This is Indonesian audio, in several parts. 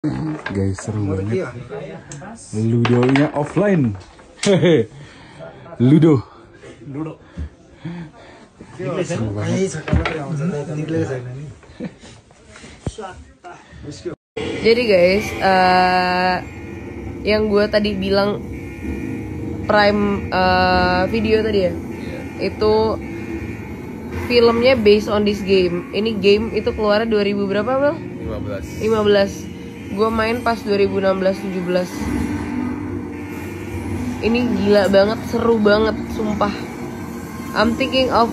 Guys, seru banget. Ludonya offline. Hehe. Ludo. Seru banget. Jadi guys, yang gue tadi bilang Prime Video tadi ya, itu filmnya based on this game. Ini game itu keluarnya 2000 berapa Bel? 15. Gue main pas 2016-17. Ini gila banget, seru banget, sumpah. I'm thinking of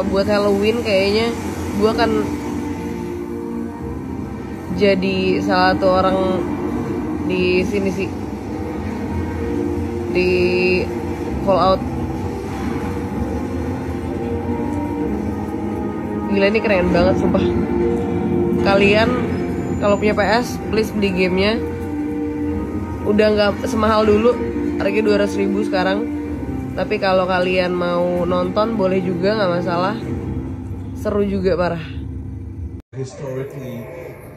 buat Halloween kayaknya gue akan jadi salah satu orang di sini sih, di Fallout. Gila, ini keren banget sumpah. Kalian kalau punya PS, please beli gamenya. Udah nggak semahal dulu, harganya 200.000 sekarang. Tapi kalau kalian mau nonton boleh juga, nggak masalah. Seru juga parah.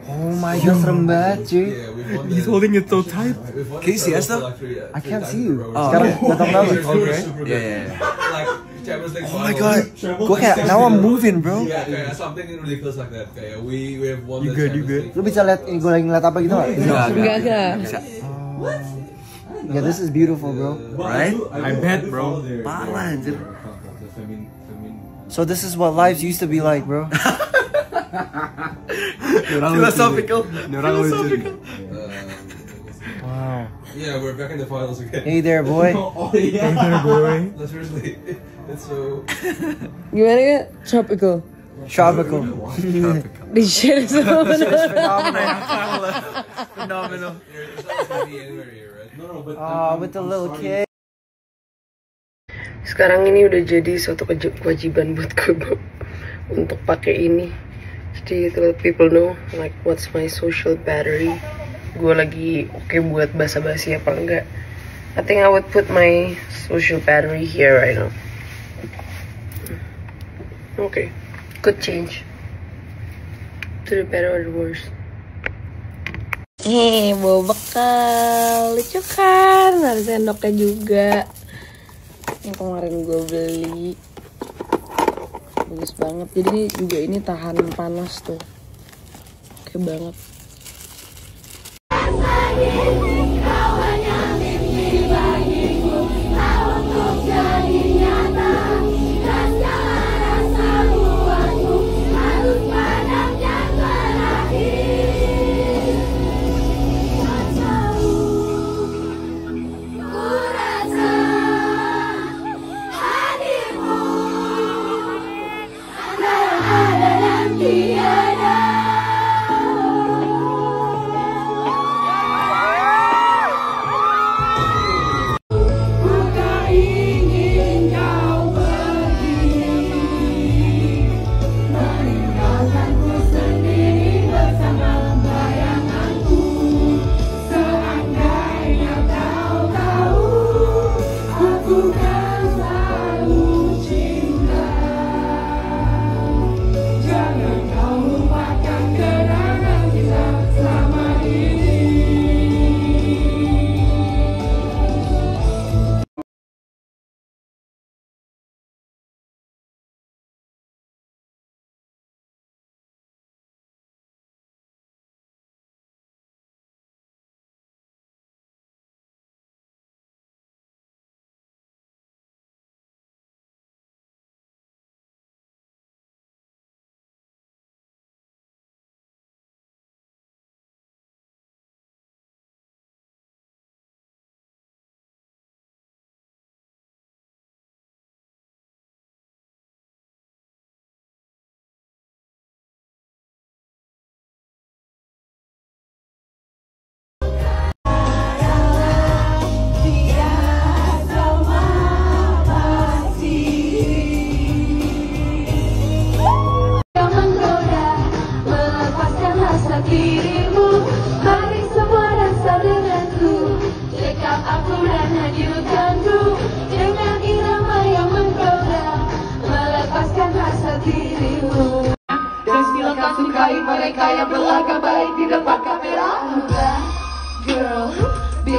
Oh my god, serem banget cuy. He's holding it so tight. Can you see us though? I can't see you. Sekarang datang tahu. Okay. Yeah. Oh my god. Gue kayak now I'm moving bro. Kayak something ridiculous like that. Kayak we have won Juga. Lu bisa lihat ini gue lagi ngeliat apa gitu nggak? Enggak. Yeah, this is beautiful bro. right? I bet, bro. Parah anjir. So this is what lives used to be like bro. Philosophical. Wow. Yeah, we're back in the finals again. Hey there boy. No, seriously, it's so. Gimana ya? Tropical. Tropical. Di share sama Phenomenal. It's not gonna be anywhere here, right? No, but. With the little kid. Sekarang ini udah jadi suatu kewajiban buat gue untuk pakai ini. Jadi to let people know like what's my social battery. Gue lagi oke buat basa-basi apa enggak. I think I would put my social battery here right now. Okay, could change to the better or the worse. Bawa bekal, lucu kan? Ada sendoknya juga. Yang kemarin gue beli, bagus banget. Jadi juga ini tahan panas tuh, oke banget.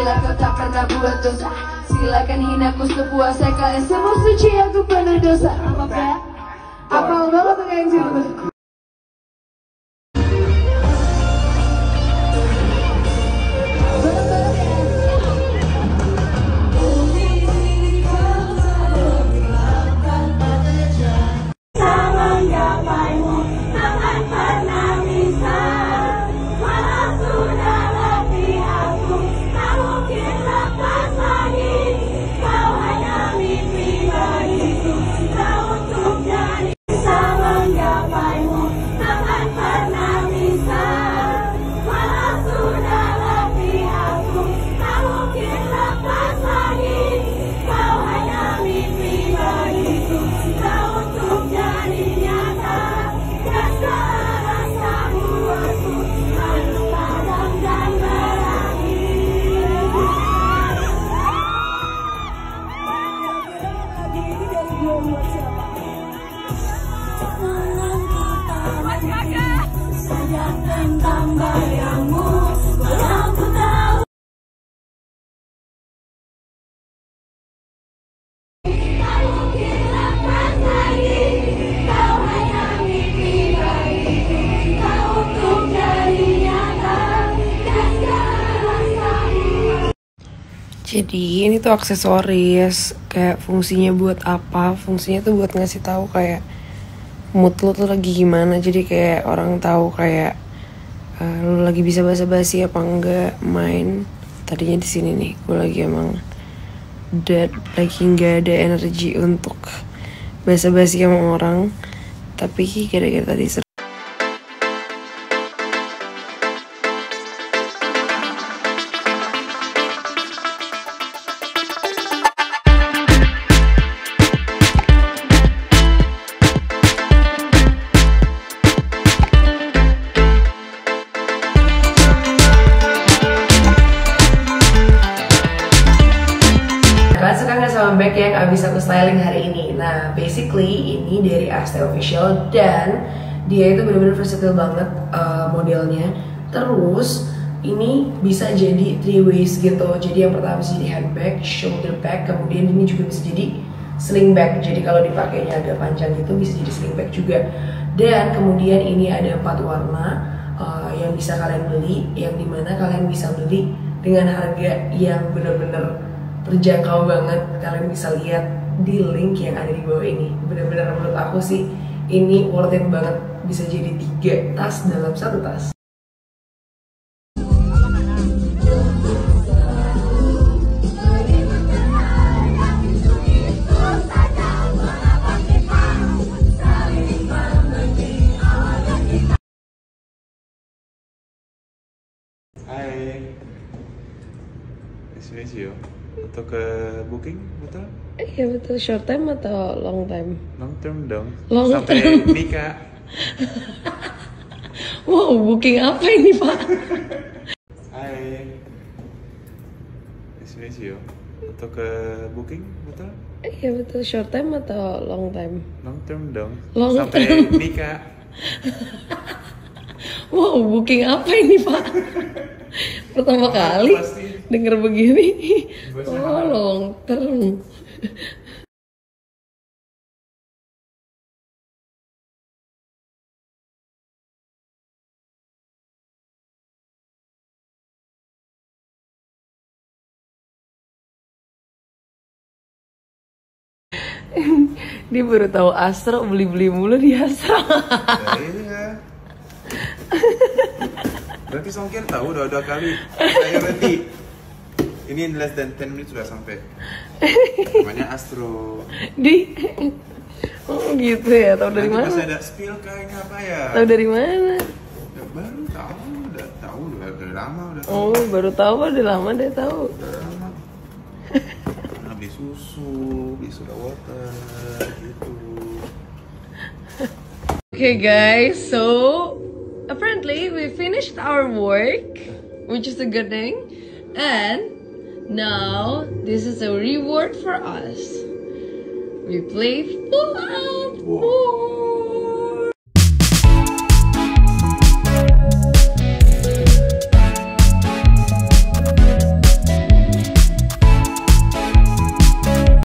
bila kau tak pernah buat dosa. Silakan hinaku sepuasnya, kalian semua suci, aku penuh dosa. Apa ya? Apal banget tuh kayak gitu. Jadi ini tuh aksesoris, kayak fungsinya buat apa? Fungsinya tuh buat ngasih tahu kayak mood lo tuh lagi gimana. Jadi kayak orang tahu kayak lo lagi bisa basa-basi apa enggak main. Tadinya di sini nih, gue lagi emang dead, lagi nggak ada energi untuk basa-basi sama orang. Tapi gara-gara tadi bag yang abis aku styling hari ini. Nah, basically ini dari Aste Official dan dia itu bener-bener versatile banget modelnya. Terus ini bisa jadi 3 ways gitu. Jadi yang pertama bisa jadi handbag, shoulder bag, kemudian ini juga bisa jadi sling bag. Jadi kalau dipakainya agak panjang gitu bisa jadi sling bag juga. Dan kemudian ini ada 4 warna yang bisa kalian beli, yang dimana kalian bisa beli dengan harga yang bener-bener terjangkau banget. Kalian bisa lihat di link yang ada di bawah ini. Bener-bener menurut aku sih ini worth it banget. Bisa jadi 3 tas dalam 1 tas. Hai, nice you. Untuk ke booking, betul? Iya betul, short time atau long time? Long term dong. Long sampai term. Nikah. Wow, booking apa ini Pak? Hai, nice you. Untuk ke booking, betul? Iya betul, short time atau long time? Long term dong. Long sampai term. Nikah. Wow, booking apa ini Pak? Pertama kali denger begini. Oh, long term. Dia baru tahu Astro, beli-beli mulu di Astro. Iya. Berarti Songkian tahu udah 2 kali. Saya berarti ini in less than 10 menit sudah sampai. Namanya Astro. Oh gitu ya, tahu dari mana? Nanti pas ada spill kayaknya apa ya? Tahu dari mana? Ya, baru tahu, udah lama udah. Oh, baru tahu, udah lama deh tahu. Udah lama. Nah, beli susu, beli soda water gitu. Okay guys, so apparently we finished our work, which is a good thing, and now this is a reward for us. We play Fallout 4.